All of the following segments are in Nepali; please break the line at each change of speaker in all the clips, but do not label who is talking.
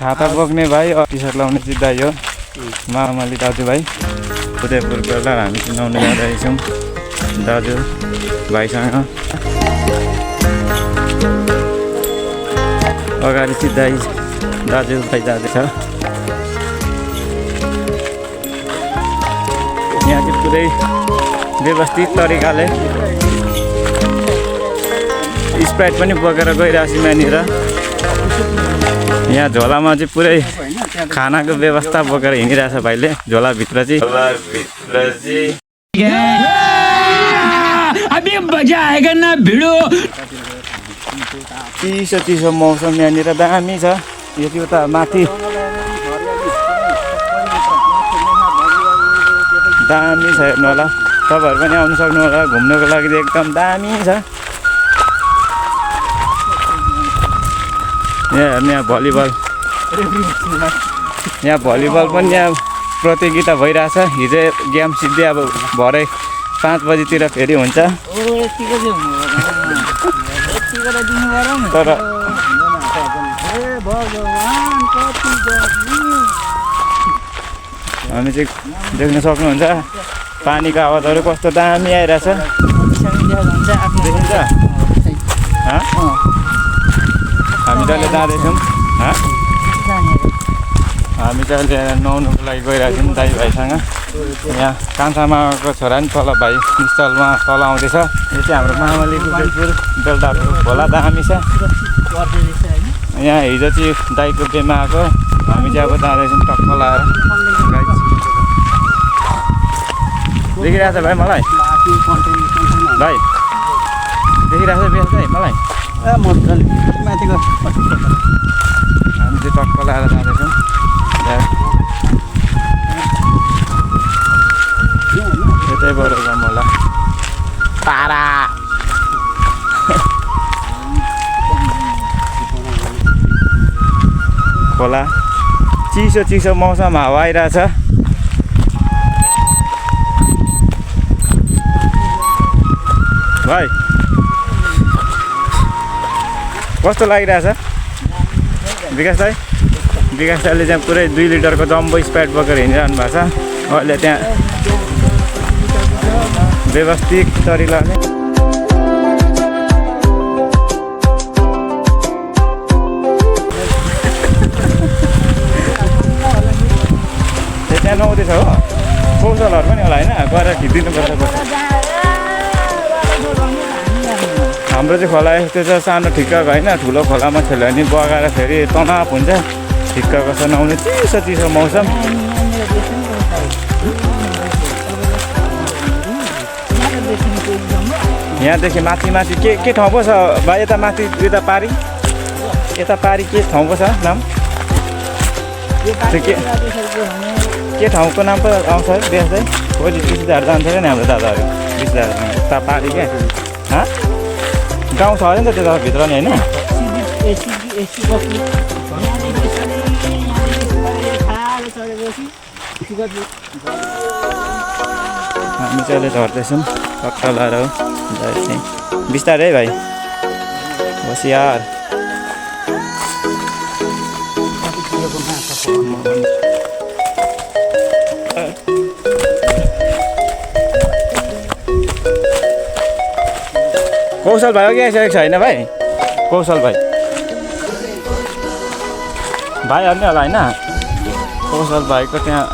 छाता बोक्ने भाइ टी सर्ट लाउने चाहिँ दाइ हो मामाली दाजुभाइ उदयपुरबाट हामी चिनाउनु जाँदैछौँ दाजु भाइसँग अगाडि चाहिँ दाइ दाजुभाइ जाँदैछ यहाँ चाहिँ पुरै व्यवस्थित तरिकाले स्प्राइट पनि बोकेर गइरहेको छु यहाँनिर यहाँ झोलामा चाहिँ पुरै खानाको व्यवस्था बोकेर हिँडिरहेछ भाइले झोलाभित्र चाहिँ
अभी मजा आएगा ना भिडो
चिसो मौसम यहाँनिर दामी छ यति उता माथि दामी छ हेर्नु होला तपाईँहरू पनि आउनु सक्नु होला घुम्नुको लागि एकदम दामी छ यहाँ भलिबल पनि यहाँ प्रतियोगिता भइरहेछ हिजो गेम सिद्धि अब भरे 5 बजीतिर फेरि हुन्छ तर हामी चाहिँ देख्न सक्नुहुन्छ पानीको आवाजहरू कस्तो दामी आइरहेछ देखिन्छ हामी त अहिले जाँदैछौँ हामी चाहिँ अहिले नुहाउनुको लागि गइरहेको छौँ दाइ भाइसँग यहाँ कान्छामाको छोरा नि तल भाइ निश्चलमा तल आउँदैछ यो चाहिँ हाम्रो मामाली उदयपुर बेलडाको खोला दामी छ यहाँ हिजो चाहिँ दाइको बेमा आएको हामी चाहिँ अब जाँदैछौँ टक्क लाएर देखिरहेछ भाइ मलाई भाइ देखिरहेछ बेस भाइ मलाई हामी चाहिँ टक्क लाएर जाँदैछौँ यतैबाट जाऊँ होला तारा खोला चिसो मौसम हावा आइरहेछ भाइ कस्तो लागिरहेछ विकास दाइले चाहिँ पुरै 2 लिटरको जम्बो स्प्राइट बोकेर हिँडिरहनु भएको छ अहिले त्यहाँ व्यवस्थित तरिकाले त्यहाँ नआउँदैछ हो कौशलहरू पनि होला होइन गएर खिचिदिनुपर्छ हाम्रो चाहिँ खोला यस्तो छ सानो ठिक्कको होइन ठुलो खोलामा खेल्यो भने बगाएर फेरि तनाव हुन्छ ठिक्कको छ नआउने चिसो मौसम यहाँदेखि माथि के ठाउँ पो छ भाइ यता माथि यता पारी के ठाउँ पो छ नाम के ठाउँको नाम पो आउँछ है बेच्दै कहिले 20,000 जान्छ क्या नि हाम्रो दादाहरू 20,000 उता पारी क्या गाउँ छ अरे नि त त्यो भित्र नि होइन हामी चाहिँ अहिले झर्दैछौँ टक्क लाएर हो बिस्तारै है भाइ होसियार कौशल भाइ अघि आइसकेको छ होइन भाइ कौशल भाइ भाइहरू नै होला होइन कौशल भाइको त्यहाँ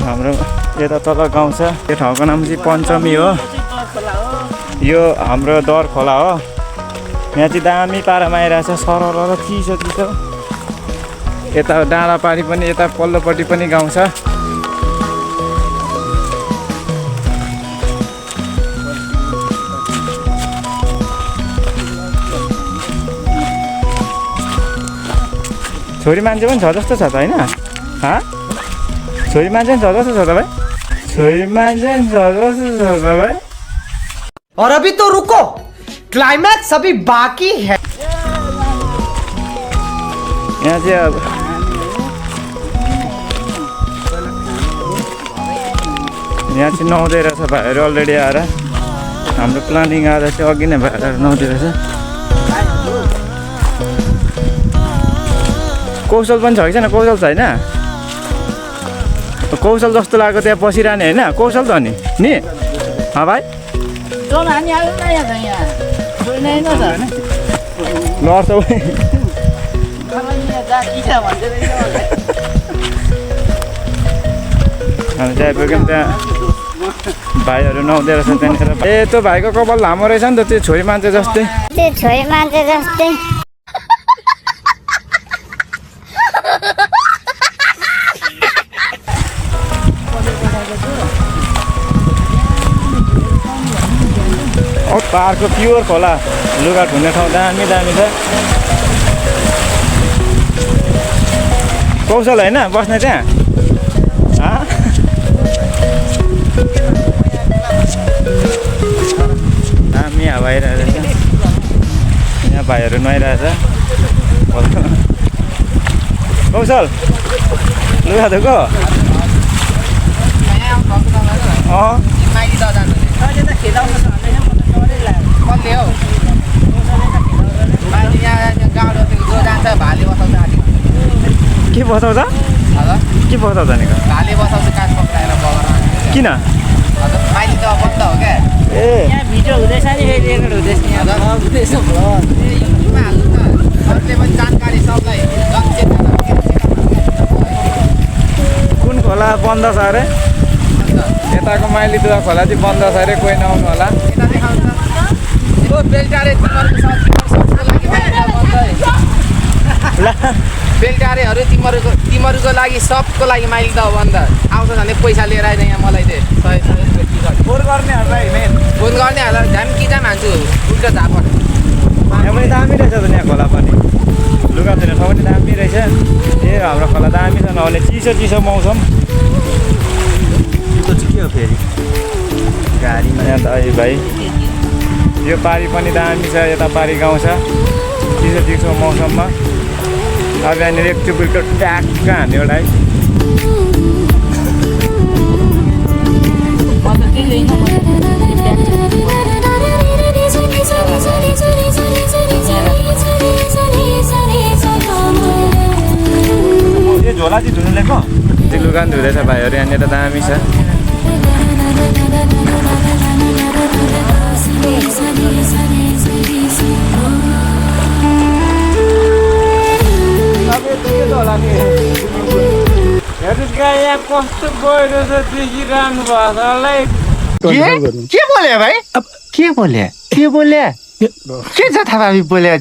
हाम्रो यता तल गाउँ छ त्यो ठाउँको नाम चाहिँ पञ्चमी हो यो हाम्रो दर खोला हो यहाँ चाहिँ दामी पारामा आइरहेछ सरर र चिसो यता डाँडापारी पनि यता पल्लोपट्टि पनि गाउँ छ छोरी मान्छे पनि छ जस्तो छ त होइन छोरी मान्छे पनि छ जस्तो छ त भाइ छोरी मान्छे पनि छ जस्तो छ त भाइ
और अभी तो रुको क्लाइमैक्स अभी बाकी है
यहाँ चाहिँ अब यहाँ चाहिँ नुहाउँदै रहेछ भाइहरू अलरेडी आएर हाम्रो प्लानिङ आएर चाहिँ अघि नै भाइहरू नुहाउँदै रहेछ कौशल पनि छ कि छैन कौशल छैन कौशल जस्तो लाग्यो त्यहाँ बसिरहने होइन कौशल त नि भाइ लड्छ हामी चाहिँ आइपुग्यौँ त्यहाँ भाइहरू नुहाउँदै रहेछ त्यहाँनिर ए त्यो भाइको कपाल लामो रहेछ नि त त्यो छोरी मान्छे जस्तै पाहाडको प्योर खोला लुगा धुने ठाउँ दामी दामी छ कौशल होइन बस्ने त्यहाँ दामी हावा आइरहेछ यहाँ भाइहरू नुहाइरहेछ कौशल लुगा धुको के बसाउँछ के बसाउँछ नि
भाले बसाउँछ काठ पक्राएर बगर
किन
माइली त बन्द हो क्या
ए
यहाँ भिडियो हुँदैछ नि रेकर्ड हुँदैछ नि हुँदैछ
युट्युबमा हाल्नु त अरूले पनि जानकारी सबलाई
कुन खोला बन्द छ अरे यताको माइली दुवा खोला चाहिँ बन्द छ अरे कोही नआउनु होला
यता देखाउँछ यो बेलटारे बेलटारेहरू तिमीहरूको लागि सबको लागि माइली त बन्द आउँछ भने पैसा लिएर आइज यहाँ मलाई दे 100
फोन गर्नेहरूलाई मेन
फोन गर्नेहरूलाई झन् कि जान हान्छु उल्टो झापट
यहाँ पनि दामी रहेछ त यहाँ खोला पनि लुगा धुने ठाउँ पनि दामी रहेछ ए हाम्रो खोला दामी छ नहुने चिसो चिसो मौसम
त्यो चाहिँ के हो फेरि गाडीमा
यहाँ त है भाइ यो पारी पनि दामी छ यता पारी गाउँ छ चिसो चिसो मौसममा अब यहाँनिर एक चुपुरको ट्याक्क हान्यो एउटा है यो झोला चाहिँ धुनु ल्याएको त्यो लुगा पनि धुँदैछ भाइहरू यहाँनिर दामी छ हेर्नुहोस् यहाँ कस्तो गहिरो छ देखिरहनु भएको
के बोले भाइ के बोले के छ थाहा भाइ बोले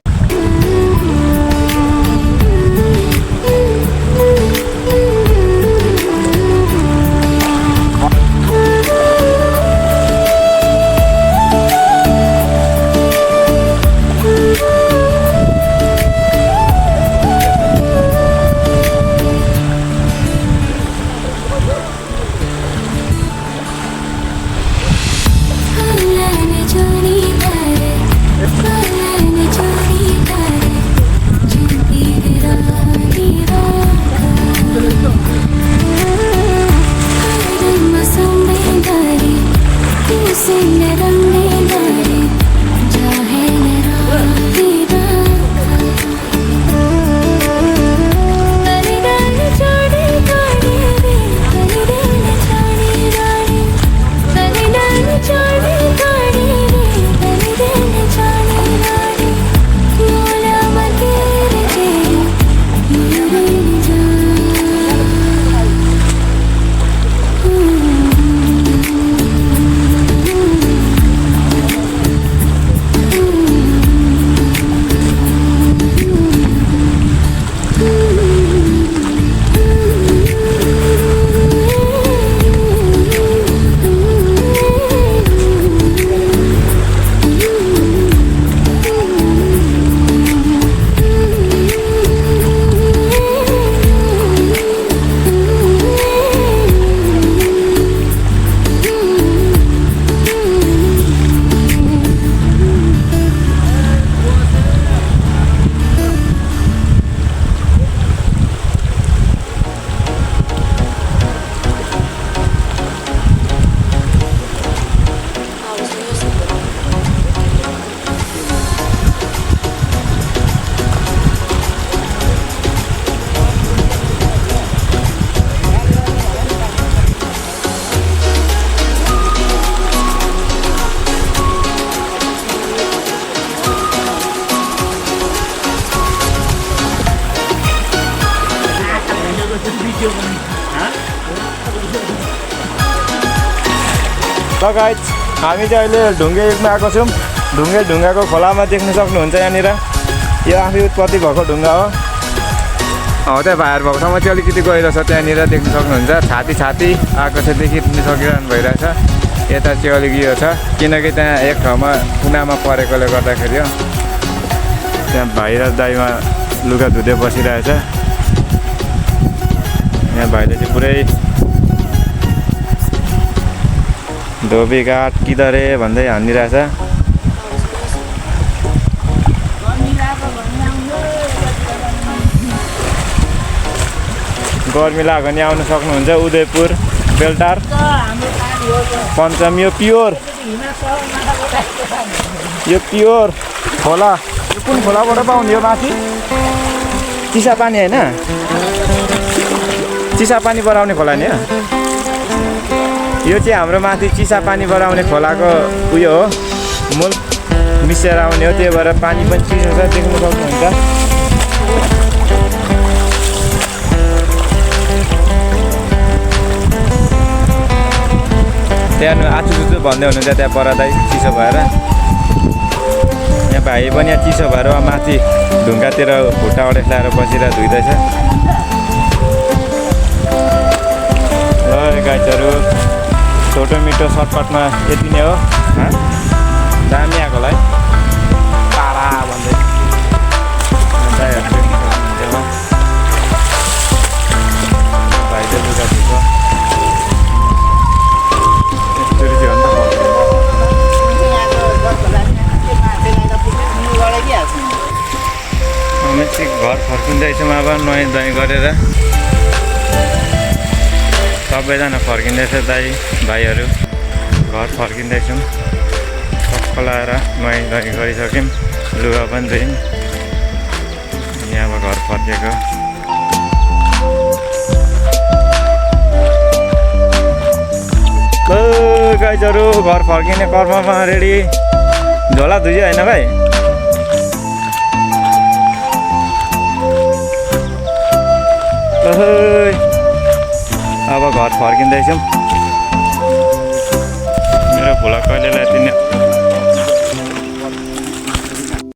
ल गाइज हामी चाहिँ अहिले ढुङ्गे युगमा आएको छौँ। ढुङ्गाको खोलामा देख्न सक्नुहुन्छ यहाँनिर यो आफै उत्पत्ति भएको ढुङ्गा हो। त्यहाँ भाइहरू भएको ठाउँमा चाहिँ अलिकति गहिरो छ, त्यहाँनिर देख्न सक्नुहुन्छ। छाती आएको छ, देखिनु सकिरहनु भइरहेछ। यता चाहिँ अलिक यो छ किनकि त्यहाँ एक ठाउँमा कुनामा परेकोले गर्दाखेरि हो। त्यहाँ भाइ र दाइमा लुगा धुँदै बसिरहेछ। यहाँ भाइले चाहिँ पुरै धोबी घाट किदरे भन्दै हानिरहेछ। गर्मी लाग्यो भने आउनु सक्नुहुन्छ उदयपुर बेलटार पञ्चम। यो प्योर खोला। यो कुन खोलाबाट पाउने हो माथि? चिसापानी होइन, चिसापानीबाट आउने खोला नि हो यो चाहिँ। हाम्रो माथि चिसापानीबाट आउने खोलाको उयो हो, मूल मिसेर आउने हो। त्यही भएर पानी पनि चिसो छ, देख्न सक्नुहुन्छ। त्यहाँ आचुचुचु भन्दै हुनुहुन्छ त्यहाँ परदाइ चिसो भएर। यहाँ भाइ पनि यहाँ चिसो भएर माथि ढुङ्गातिर खुट्टा अडेक्लाएर बसेर धुइँदैछ। ल गाइजहरू छोटो मिठो सर्टकटमा यति नै हो। दामी आएको होला है पारा भन्दै दाइहरू भाइले लुगा धुन्छ। हामी चाहिँ घर फर्किँदैछौँ अब नुहाइ धुवाइ गरेर। सबैजना फर्किँदैछ, भाइहरू घर फर्किँदैछौँ। टक्क लाएर नुहाइ धुवाइ गरिसक्यौँ, लुगा पनि धुयौँ। अनि अब घर फर्केको। गाइजहरू घर फर्किने कर्ममा रेडी। झोला धुइयो होइन भाइ? अब घर फर्किँदैछौँ। मेरो भोला कहिलेलाई